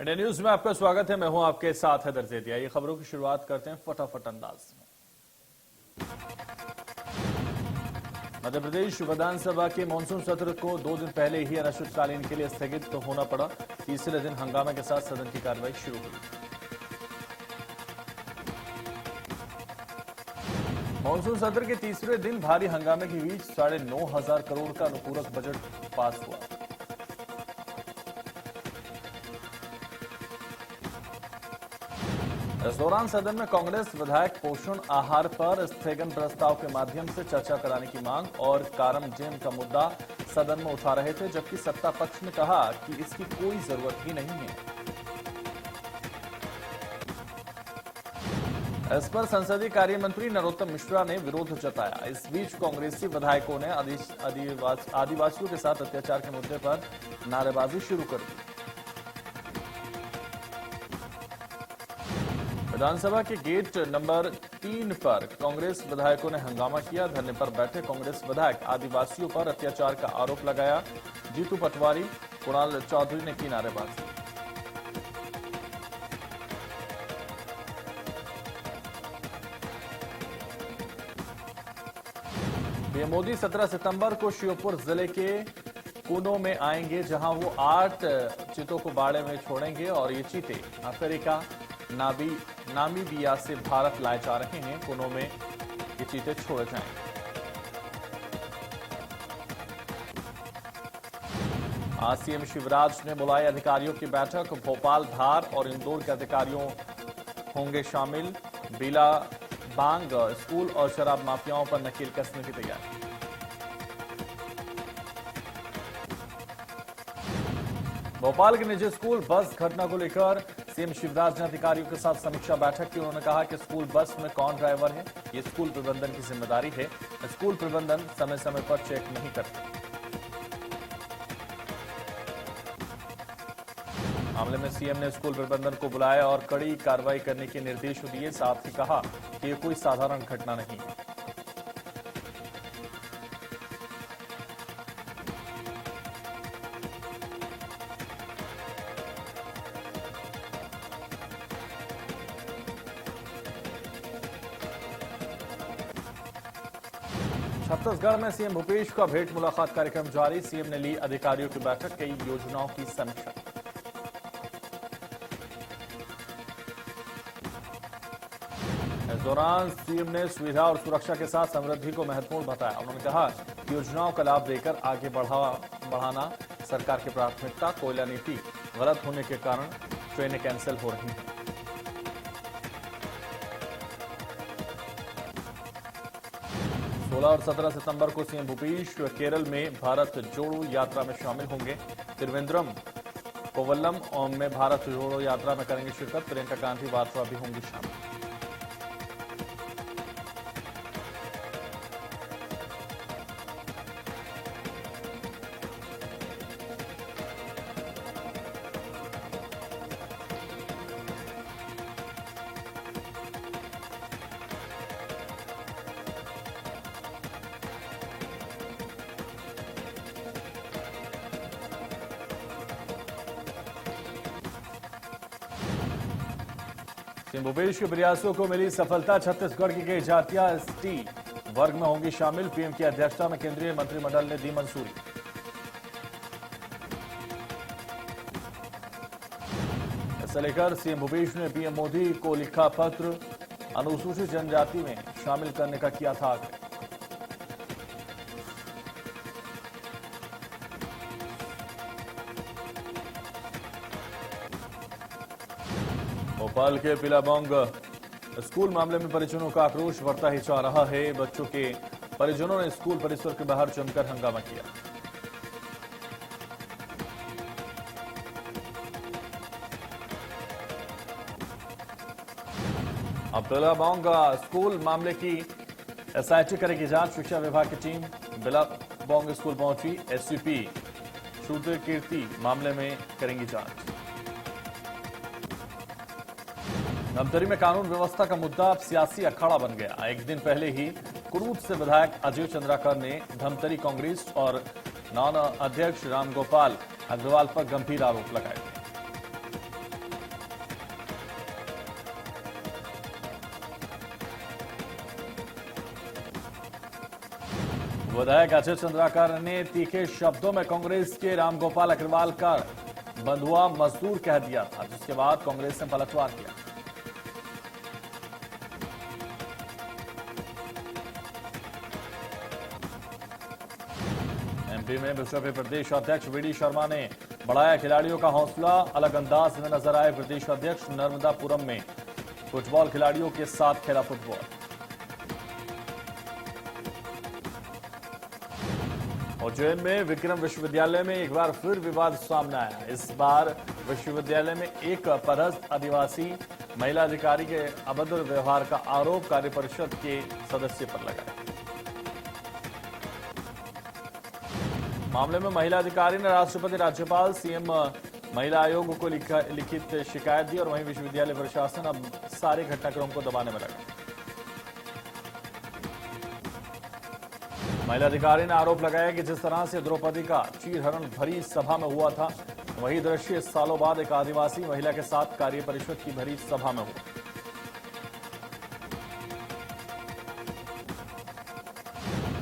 India news में आपका स्वागत है। मैं हूं आपके साथ हैदर ज़ैदिया। ये खबरों की शुरुआत करते हैं फटाफट अंदाज में। मध्य प्रदेश विधानसभा के मानसून सत्र को 2 दिन पहले ही अनिश्चितकालीन के लिए स्थगित होना पड़ा। तीसरे दिन हंगामे के साथ सदन की कार्रवाई शुरू हुई। मानसून सत्र के तीसरे दिन भारी हंगामे के बीच 9,500 करोड़ का अनुपूरक बजट पास हुआ। इस दौरान सदन में कांग्रेस विधायक पोषण आहार पर स्थगन प्रस्ताव के माध्यम से चर्चा कराने की मांग और कारमजेम का मुद्दा सदन में उठा रहे थे, जबकि सत्ता पक्ष ने कहा कि इसकी कोई जरूरत ही नहीं है। इस पर संसदीय कार्य मंत्री नरोत्तम मिश्रा ने विरोध जताया। इस बीच कांग्रेसी विधायकों ने आदिवासियों के साथ अत्याचार के मुद्दे पर नारेबाजी शुरू कर दी। विधानसभा के गेट नंबर 3 पर कांग्रेस विधायकों ने हंगामा किया। धरने पर बैठे कांग्रेस विधायक आदिवासियों पर अत्याचार का आरोप लगाया। जीतू पटवारी, कुणाल चौधरी ने की नारेबाजी। पीएम मोदी 17 सितंबर को श्योपुर जिले के कूनो में आएंगे, जहां वो 8 चीतों को बाड़े में छोड़ेंगे और ये चीते अफ्रीका नामीबिया से भारत लाए जा रहे हैं। कूनो में ये चीते छोड़े जाएंगे। आज सीएम शिवराज ने बुलाई अधिकारियों की बैठक। भोपाल, धार और इंदौर के अधिकारियों होंगे शामिल। बीला बांग स्कूल और शराब माफियाओं पर नकेल कसने की तैयारी। भोपाल के निजी स्कूल बस घटना को लेकर सीएम शिवराज ने अधिकारियों के साथ समीक्षा बैठक की। उन्होंने कहा कि स्कूल बस में कौन ड्राइवर है, ये स्कूल प्रबंधन की जिम्मेदारी है। स्कूल प्रबंधन समय समय पर चेक नहीं करते। मामले में सीएम ने स्कूल प्रबंधन को बुलाया और कड़ी कार्रवाई करने के निर्देश दिए। साथ ही कहा कि ये कोई साधारण घटना नहीं है। छत्तीसगढ़ में सीएम भूपेश का भेंट मुलाकात कार्यक्रम जारी। सीएम ने ली अधिकारियों की बैठक, कई योजनाओं की समीक्षा। इस दौरान सीएम ने सुविधा और सुरक्षा के साथ समृद्धि को महत्वपूर्ण बताया। उन्होंने कहा कि योजनाओं का लाभ देकर आगे बढ़ाना सरकार की प्राथमिकता। कोयला नीति गलत होने के कारण ट्रेनें कैंसिल हो रही हैं। 16 और 17 सितंबर को सीएम भूपेश केरल में भारत जोड़ो यात्रा में शामिल होंगे। त्रिवेंद्रम, कोवल्लम में भारत जोड़ो यात्रा में करेंगे शिरकत। प्रियंका गांधी वाड्रा भी होंगी शामिल। सीएम भूपेश के प्रयासों को मिली सफलता। छत्तीसगढ़ की कई जातियां एसटी वर्ग में होंगी शामिल। पीएम की अध्यक्षता में केंद्रीय मंत्रिमंडल ने दी मंजूरी। इसे लेकर सीएम भूपेश ने पीएम मोदी को लिखा पत्र। अनुसूचित जनजाति में शामिल करने का किया था आग्रह। भोपाल के पिलाबोंग स्कूल मामले में परिजनों का आक्रोश बढ़ता ही जा रहा है। बच्चों के परिजनों ने स्कूल परिसर के बाहर जमकर हंगामा किया। अब पिलाबोंग स्कूल मामले की एसआईटी करेगी जांच। शिक्षा विभाग की टीम पिलाबोंग स्कूल पहुंची। एसपी श्रुति कीर्ति मामले में करेंगी जांच। धमतरी में कानून व्यवस्था का मुद्दा अब सियासी अखाड़ा बन गया। एक दिन पहले ही कुरूद से विधायक अजय चंद्राकर ने धमतरी कांग्रेस और नॉन अध्यक्ष रामगोपाल अग्रवाल पर गंभीर आरोप लगाए। विधायक अजय चंद्राकर ने तीखे शब्दों में कांग्रेस के रामगोपाल अग्रवाल का बंधुआ मजदूर कह दिया था, जिसके बाद कांग्रेस ने पलटवार किया। एमपी में बीजेपी प्रदेश अध्यक्ष वीडी शर्मा ने बढ़ाया खिलाड़ियों का हौसला। अलग अंदाज में नजर आए प्रदेश अध्यक्ष। नर्मदापुरम में फुटबॉल खिलाड़ियों के साथ खेला फुटबॉल। उज्जैन में विक्रम विश्वविद्यालय में एक बार फिर विवाद सामने आया। इस बार विश्वविद्यालय में एक पदस्थ आदिवासी महिला अधिकारी के अभद्र व्यवहार का आरोप कार्य परिषद के सदस्य पर लगाया। मामले में महिला अधिकारी ने राष्ट्रपति, राज्यपाल, सीएम, महिला आयोग को लिखित शिकायत दी और वहीं विश्वविद्यालय प्रशासन अब सारे घटनाक्रम को दबाने में लगा। महिला अधिकारी ने आरोप लगाया कि जिस तरह से द्रौपदी का चीरहरण भरी सभा में हुआ था, वही दृश्य सालों बाद एक आदिवासी महिला के साथ कार्य परिषद की भरी सभा में हुआ।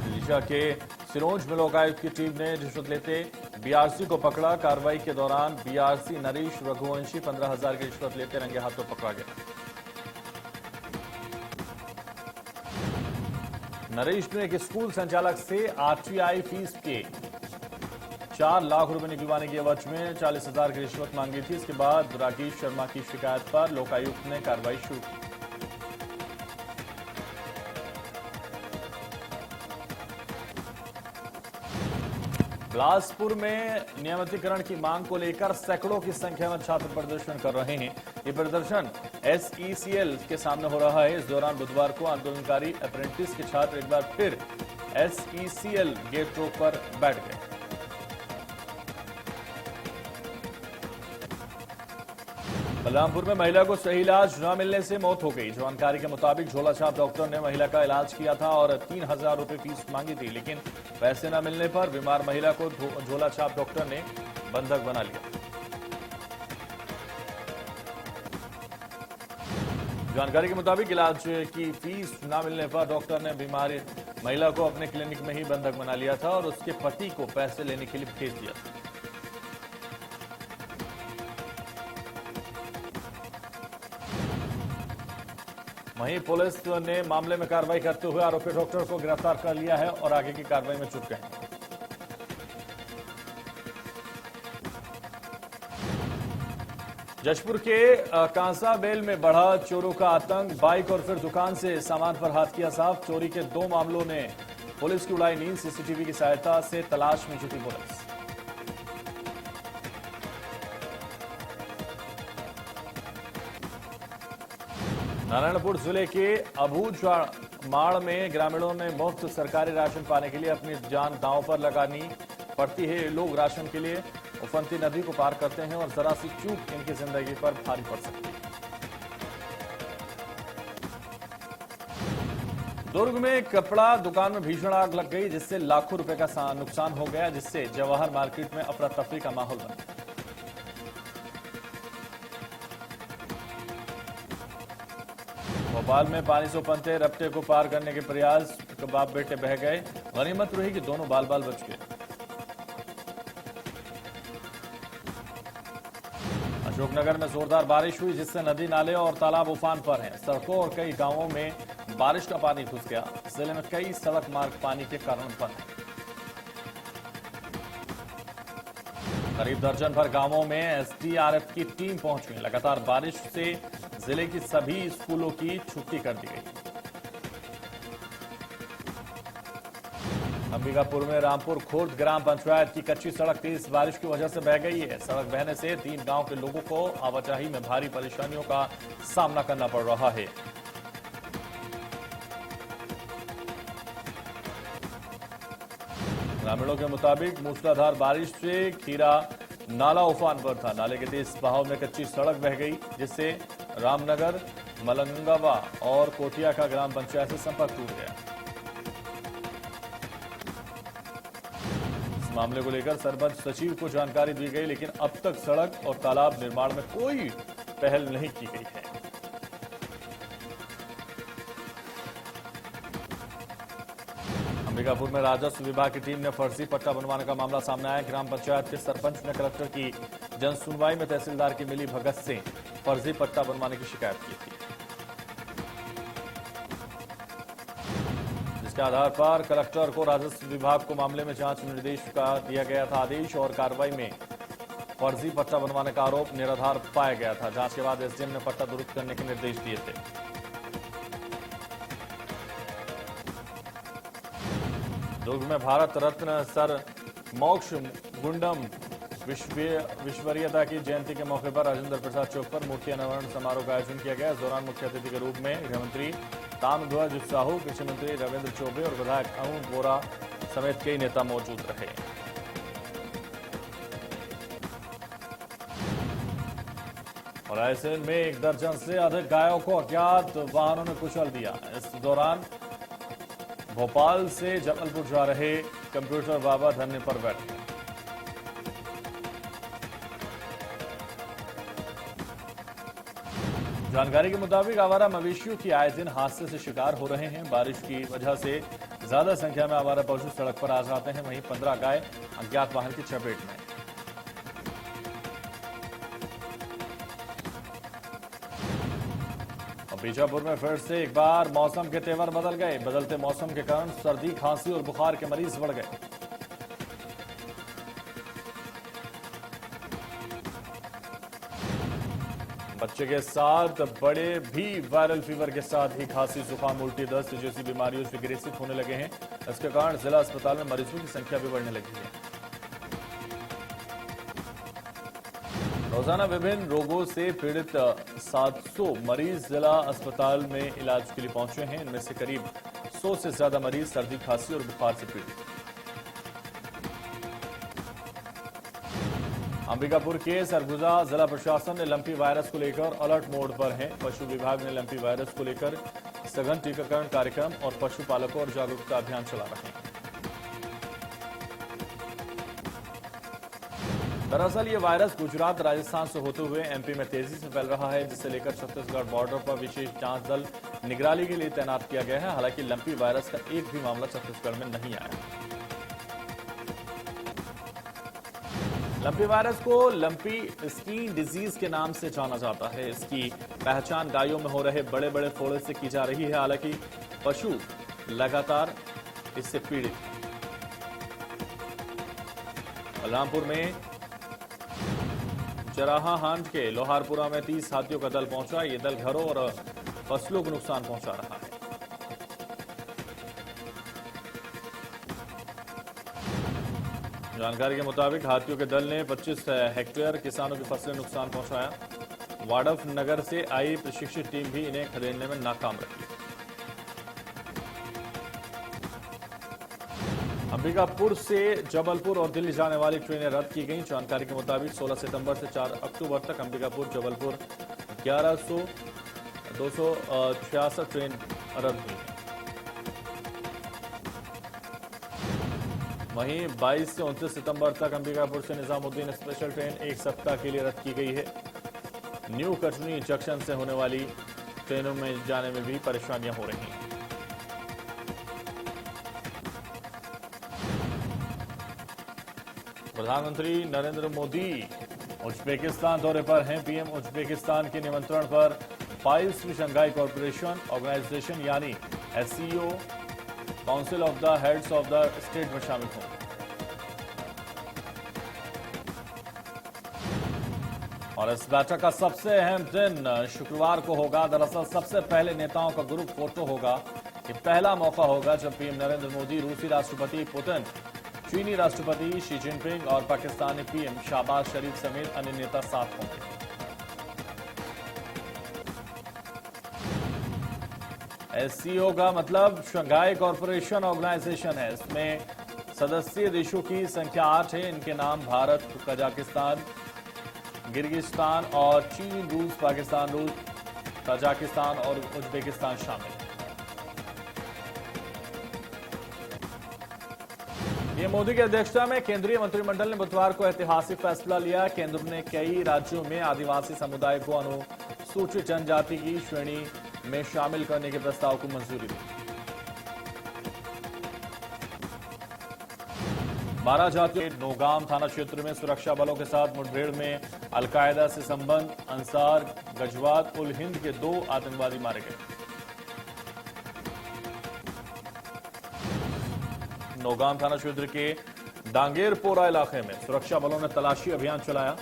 विदिशा के सिरोंज में लोकायुक्त की टीम ने रिश्वत लेते बीआरसी को पकड़ा। कार्रवाई के दौरान बीआरसी नरेश रघुवंशी 15,000 की रिश्वत लेते रंगे हाथों पकड़ा गया। नरेश ने एक स्कूल संचालक से आरटीआई फीस के 4 लाख रुपए निकलवाने की एवज में 40,000 की रिश्वत मांगी थी। इसके बाद राकेश शर्मा की शिकायत पर लोकायुक्त ने कार्रवाई शुरू की। बिलासपुर में नियमितीकरण की मांग को लेकर सैकड़ों की संख्या में छात्र प्रदर्शन कर रहे हैं। ये प्रदर्शन एसईसीएल के सामने हो रहा है। इस दौरान बुधवार को आंदोलनकारी अप्रेंटिस के छात्र एक बार फिर एसईसीएल गेट रोक पर बैठ गए। बलरामपुर में महिला को सही इलाज न मिलने से मौत हो गई। जानकारी के मुताबिक झोलाछाप डॉक्टर ने महिला का इलाज किया था और 3,000 रुपए फीस मांगी थी, लेकिन पैसे न मिलने पर बीमार महिला को झोलाछाप डॉक्टर ने बंधक बना लिया। जानकारी के मुताबिक इलाज की फीस न मिलने पर डॉक्टर ने बीमार महिला को अपने क्लिनिक में ही बंधक बना लिया था और उसके पति को पैसे लेने के लिए भेज दिया था। वहीं पुलिस ने मामले में कार्रवाई करते हुए आरोपी डॉक्टर को गिरफ्तार कर लिया है और आगे की कार्रवाई में जुट गए हैं। जशपुर के कांसाबेल में बढ़ा चोरों का आतंक। बाइक और फिर दुकान से सामान पर हाथ किया साफ। चोरी के 2 मामलों ने पुलिस की उड़ाई नींद। सीसीटीवी की सहायता से तलाश में जुटी पुलिस। नारायणपुर जिले के अबूझमाड़ में ग्रामीणों ने मुफ्त सरकारी राशन पाने के लिए अपनी जान दांव पर लगानी पड़ती है। लोग राशन के लिए उफनती नदी को पार करते हैं और जरा सी चूक इनकी जिंदगी पर भारी पड़ सकती है। दुर्ग में कपड़ा दुकान में भीषण आग लग गई, जिससे लाखों रुपए का नुकसान हो गया, जिससे जवाहर मार्केट में अफरा तफरी का माहौल बन गया। भोपाल में पानी से उफनते रपटे को पार करने के प्रयास। बाप बेटे बह गए। गनीमत रही कि दोनों बाल बाल बच गए। अशोकनगर में जोरदार बारिश हुई, जिससे नदी नाले और तालाब उफान पर हैं। सड़कों और कई गांवों में बारिश का पानी घुस गया। जिले में कई सड़क मार्ग पानी के कारण बंद हैं। करीब दर्जन भर गांवों में एसडीआरएफ की टीम पहुंच गई। लगातार बारिश से जिले की सभी स्कूलों की छुट्टी कर दी गई। अंबिकापुर में रामपुर खुर्द ग्राम पंचायत की कच्ची सड़क तेज बारिश की वजह से बह गई है। सड़क बहने से 3 गांव के लोगों को आवाजाही में भारी परेशानियों का सामना करना पड़ रहा है। ग्रामीणों के मुताबिक मूसलाधार बारिश से खीरा नाला उफान पर था। नाले के तेज बहाव में कच्ची सड़क बह गई, जिससे रामनगर, मलंगावा और कोटिया का ग्राम पंचायत से संपर्क टूट गया। इस मामले को लेकर सरपंच सचिव को जानकारी दी गई, लेकिन अब तक सड़क और तालाब निर्माण में कोई पहल नहीं की गई है। अंबिकापुर में राजस्व विभाग की टीम ने फर्जी पट्टा बनवाने का मामला सामने आया। ग्राम पंचायत के सरपंच ने कलेक्टर की जन सुनवाई में तहसीलदार की मिली भगत से फर्जी पट्टा बनवाने की शिकायत की थी, जिसके आधार पर कलेक्टर को राजस्व विभाग को मामले में जांच निर्देश का दिया गया था आदेश और कार्रवाई में फर्जी पट्टा बनवाने का आरोप निराधार पाया गया था। जांच के बाद एसडीएम ने पट्टा दुरुस्त करने के निर्देश दिए थे। दुर्ग में भारत रत्न सर मोक्ष गुंडम विश्वरीयता की जयंती के मौके पर राजेंद्र प्रसाद चौक पर मूर्ति अनावरण समारोह का आयोजन किया गया। इस दौरान मुख्य अतिथि के रूप में गृहमंत्री ताम्रध्वज साहू, कृषि मंत्री रविंद्र चौबे और विधायक अरुण बोरा समेत कई नेता मौजूद रहे। और रायसेन में 1 दर्जन से अधिक गायों को अज्ञात वाहनों ने कुचल दिया। इस दौरान भोपाल से जबलपुर जा रहे कंप्यूटर बाबा धरने पर बैठे। जानकारी के मुताबिक आवारा मवेशियों की आए दिन हादसे से शिकार हो रहे हैं। बारिश की वजह से ज्यादा संख्या में आवारा पशु सड़क पर आ जाते हैं। वहीं 15 गाय अज्ञात वाहन की चपेट में। बीजापुर में फिर से एक बार मौसम के तेवर बदल गए। बदलते मौसम के कारण सर्दी, खांसी और बुखार के मरीज बढ़ गए। बच्चे के साथ बड़े भी वायरल फीवर के साथ ही खांसी, जुकाम, उल्टी, दस्त जैसी बीमारियों से ग्रसित होने लगे हैं। इसके कारण जिला अस्पताल में मरीजों की संख्या भी बढ़ने लगी है। रोजाना विभिन्न रोगों से पीड़ित 700 मरीज जिला अस्पताल में इलाज के लिए पहुंचे हैं। इनमें से करीब 100 से ज्यादा मरीज सर्दी, खांसी और बुखार से पीड़ित। अंबिकापुर के सरगुजा जिला प्रशासन ने लंपी वायरस को लेकर अलर्ट मोड पर है। पशु विभाग ने लंपी वायरस को लेकर सघन टीकाकरण कार्यक्रम और पशुपालकों और जागरूकता अभियान चला रहे हैं। दरअसल ये वायरस गुजरात, राजस्थान से होते हुए एमपी में तेजी से फैल रहा है, जिसे लेकर छत्तीसगढ़ बॉर्डर पर विशेष जांच दल निगरानी के लिए तैनात किया गया है। हालांकि लंपी वायरस का एक भी मामला छत्तीसगढ़ में नहीं आया। लंपी वायरस को लंपी स्किन डिजीज के नाम से जाना जाता है। इसकी पहचान गायों में हो रहे बड़े बड़े फोड़े से की जा रही है। हालांकि पशु लगातार इससे पीड़ित हैं। बलरामपुर में जराहा हांड के लोहारपुरा में 30 हाथियों का दल पहुंचा। ये दल घरों और फसलों को नुकसान पहुंचा रहा है। जानकारी के मुताबिक हाथियों के दल ने 25 हेक्टेयर किसानों की फसलें नुकसान पहुंचाया। वाडफ नगर से आई प्रशिक्षित टीम भी इन्हें खदेड़ने में नाकाम रही। अंबिकापुर से जबलपुर और दिल्ली जाने वाली ट्रेनें रद्द की गई। जानकारी के मुताबिक 16 सितंबर से 4 अक्टूबर तक अंबिकापुर जबलपुर 266 ट्रेन रद्द हुई। वहीं 22 से 29 सितंबर तक अंबिकापुर से निजामुद्दीन स्पेशल ट्रेन 1 सप्ताह के लिए रद्द की गई है। न्यू कटनी जंक्शन से होने वाली ट्रेनों में जाने में भी परेशानियां हो रही हैं। प्रधानमंत्री नरेंद्र मोदी उज्बेकिस्तान दौरे पर हैं। पीएम उज्बेकिस्तान के निमंत्रण पर 22वीं शंघाई कॉरपोरेशन ऑर्गेनाइजेशन यानी SCO council of the heads of the state में शामिल होंगे। और इस बैठक का सबसे अहम दिन शुक्रवार को होगा। दरअसल सबसे पहले नेताओं का ग्रुप फोटो होगा। ये पहला मौका होगा जब पीएम नरेंद्र मोदी, रूसी राष्ट्रपति पुतिन, चीनी राष्ट्रपति शी जिनपिंग और पाकिस्तानी पीएम शहबाज शरीफ समेत अन्य नेता साथ होंगे। एससीओ का मतलब शंघाई कॉरपोरेशन ऑर्गेनाइजेशन है। इसमें सदस्य देशों की संख्या 8 है। इनके नाम भारत, कजाकिस्तान, किर्गिस्तान और चीन, रूस, पाकिस्तान, रूस, तजाकिस्तान और उज्बेकिस्तान शामिल है। पीएम मोदी की अध्यक्षता में केंद्रीय मंत्रिमंडल ने बुधवार को ऐतिहासिक फैसला लिया। केंद्र ने कई राज्यों में आदिवासी समुदाय को अनुसूचित जनजाति की श्रेणी में शामिल करने के प्रस्ताव को मंजूरी दी। 12 जातियों के नौगाम थाना क्षेत्र में सुरक्षा बलों के साथ मुठभेड़ में अलकायदा से संबंध अंसार गजवात उल हिंद के 2 आतंकवादी मारे गए। नौगाम थाना क्षेत्र के डांगेरपोरा इलाके में सुरक्षा बलों ने तलाशी अभियान चलाया,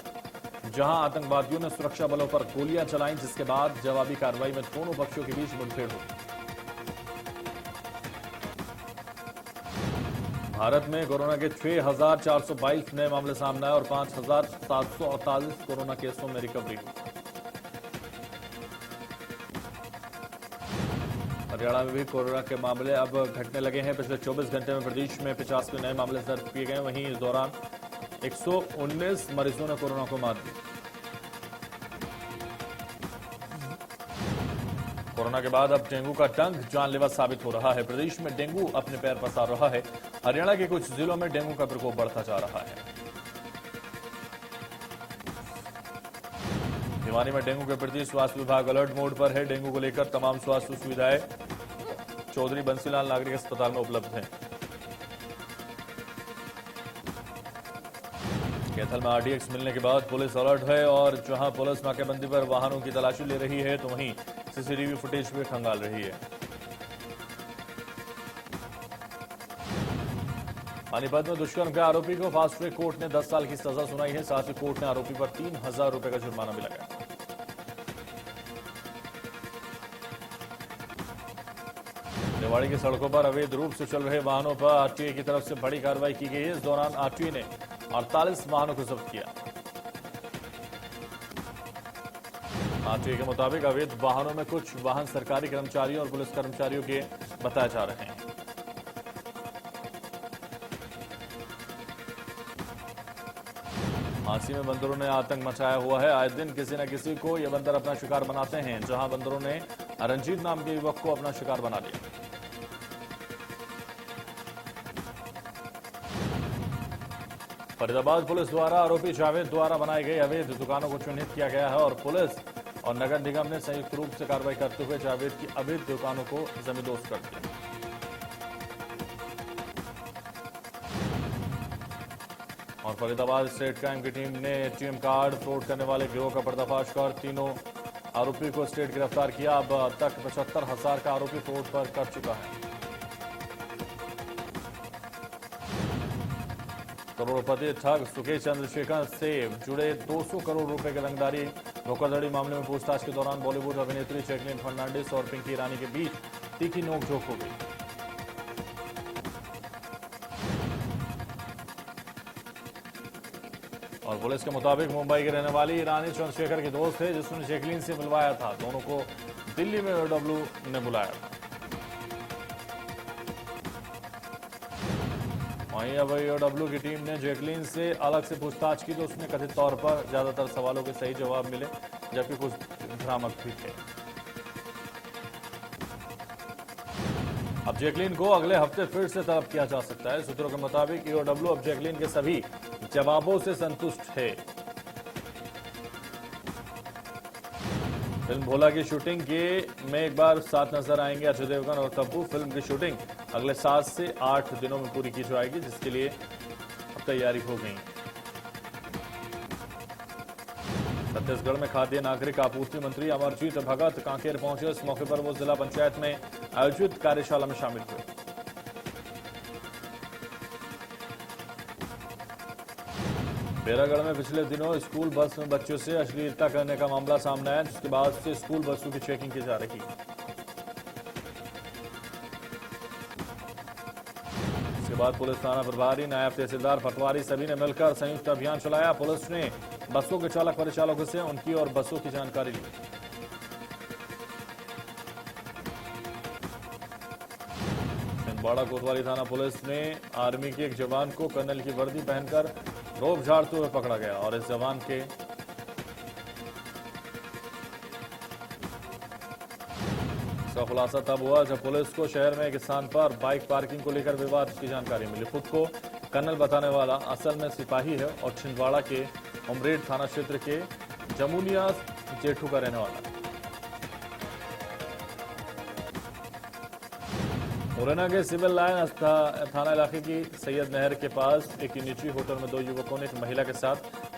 जहां आतंकवादियों ने सुरक्षा बलों पर गोलियां चलाईं, जिसके बाद जवाबी कार्रवाई में दोनों पक्षों के बीच मुठभेड़ हुई। भारत में कोरोना के 6,422 नए मामले सामने आए और 5,748 कोरोना केसों में रिकवरी हुई। हरियाणा में भी कोरोना के मामले अब घटने लगे हैं। पिछले 24 घंटे में प्रदेश में 85 नए मामले दर्ज किए गए। वहीं इस दौरान 119 मरीजों ने कोरोना को मात दी। कोरोना के बाद अब डेंगू का डंक जानलेवा साबित हो रहा है। प्रदेश में डेंगू अपने पैर पसार रहा है। हरियाणा के कुछ जिलों में डेंगू का प्रकोप बढ़ता जा रहा है। भिवानी में डेंगू के प्रति स्वास्थ्य विभाग अलर्ट मोड पर है। डेंगू को लेकर तमाम स्वास्थ्य सुविधाएं चौधरी बंसीलाल नागरिक अस्पताल में उपलब्ध हैं। कैथल में आरडीएक्स मिलने के बाद पुलिस अलर्ट है और जहां पुलिस नाकेबंदी पर वाहनों की तलाशी ले रही है, तो वहीं सीसीटीवी फुटेज भी खंगाल रही है। पानीपत में दुष्कर्म के आरोपी को फास्ट ट्रैक कोर्ट ने 10 साल की सजा सुनाई है। साथ ही कोर्ट ने आरोपी पर 3,000 रुपए का जुर्माना भी लगाया। रेवाड़ी की सड़कों पर अवैध रूप से चल रहे वाहनों पर आरटीए की तरफ से बड़ी कार्रवाई की गई है। इस दौरान आरटीए ने 48 वाहनों को जब्त किया। आरटीए के मुताबिक अवैध वाहनों में कुछ वाहन सरकारी कर्मचारियों और पुलिस कर्मचारियों के बताए जा रहे हैं। झांसी में बंदरों ने आतंक मचाया हुआ है। आए दिन किसी न किसी को ये बंदर अपना शिकार बनाते हैं। जहां बंदरों ने रंजीत नाम के युवक को अपना शिकार बना लिया। फरीदाबाद पुलिस द्वारा आरोपी जावेद द्वारा बनाई गई अवैध दुकानों को चिन्हित किया गया है और पुलिस और नगर निगम ने संयुक्त रूप से कार्रवाई करते हुए जावेद की अवैध दुकानों को जमींदोज कर दिया। और फरीदाबाद स्टेट क्राइम की टीम ने एटीएम कार्ड फ्रॉड करने वाले गिरोह का पर्दाफाश कर तीनों आरोपी को स्टेट गिरफ्तार किया। अब तक 75,000 का आरोपी फ्रॉड पर कर चुका है। करोड़पति ठग सुकेश चंद्रशेखर से जुड़े 200 करोड़ रुपए के रंगदारी धोखाधड़ी मामले में पूछताछ के दौरान बॉलीवुड अभिनेत्री जैकलीन फर्नांडिस और पिंकी ईरानी के बीच तीखी नोकझोंक हो गई। और पुलिस के मुताबिक मुंबई के रहने वाली ईरानी चंद्रशेखर के दोस्त थे, जिसने जैकलीन से मिलवाया था। दोनों को दिल्ली में ईओडब्ल्यू ने बुलाया था। वहीं अब ईओडब्ल्यू की टीम ने जैकलीन से अलग से पूछताछ की, तो उसने कथित तौर पर ज्यादातर सवालों के सही जवाब मिले, जबकि कुछ भ्रामक भी थे। अब जैकलीन को अगले हफ्ते फिर से तलब किया जा सकता है। सूत्रों के मुताबिक ईओडब्ल्यू अब जैकलीन के सभी जवाबों से संतुष्ट है। फिल्म भोला की शूटिंग में एक बार साथ नजर आएंगे अजय देवगन और तब्बू। फिल्म की शूटिंग अगले 7 से 8 दिनों में पूरी की जाएगी, जिसके लिए अब तैयारी हो गई। छत्तीसगढ़ में खाद्य नागरिक आपूर्ति मंत्री अमरजीत भगत कांकेर पहुंचे। इस मौके पर वो जिला पंचायत में आयोजित कार्यशाला में शामिल हुए। बैरागढ़ में पिछले दिनों स्कूल बस में बच्चों से अश्लीलता करने का मामला सामने आया, जिसके बाद से स्कूल बसों की चेकिंग की जा रही है। इसके बाद पुलिस थाना प्रभारी, नायब तहसीलदार, पटवारी सभी ने मिलकर संयुक्त अभियान चलाया। पुलिस ने बसों के चालक परिचालकों से उनकी और बसों की जानकारी ली। छिंदवाड़ा कोतवाली थाना पुलिस ने आर्मी के एक जवान को कर्नल की वर्दी पहनकर रोब झाड़ते हुए पकड़ा गया और इस जवान के इसका खुलासा तब हुआ जब पुलिस को शहर में एक स्थान पर बाइक पार्किंग को लेकर विवाद की जानकारी मिली। खुद को कर्नल बताने वाला असल में सिपाही है और छिंदवाड़ा के उमरेड थाना क्षेत्र के जमुनिया जेठू का रहने वाला है। मुरैना के सिविल लाइन थाना इलाके की सैयद नहर के पास एक निजी होटल में 2 युवकों ने एक महिला के साथ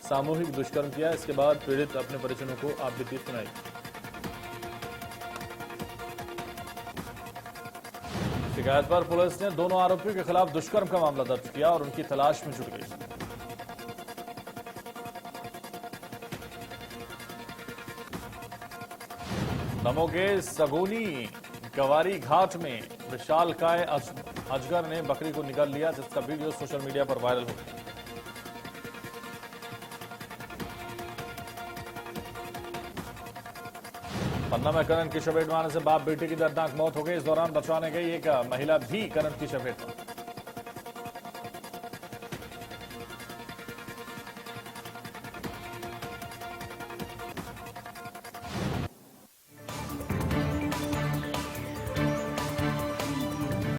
सामूहिक दुष्कर्म किया। इसके बाद पीड़ित अपने परिजनों को आपबीती सुनाई। शिकायत पर पुलिस ने दोनों आरोपियों के खिलाफ दुष्कर्म का मामला दर्ज किया और उनकी तलाश में जुट गई। दमोह के सगोनी गवारी घाट में विशालकाय अजगर ने बकरी को निगल लिया, जिसका वीडियो सोशल मीडिया पर वायरल हो गया। पन्ना में करंट की चपेट में आने से बाप बेटे की दर्दनाक मौत हो गई। इस दौरान बचाने गई एक महिला भी करंट की चपेट में।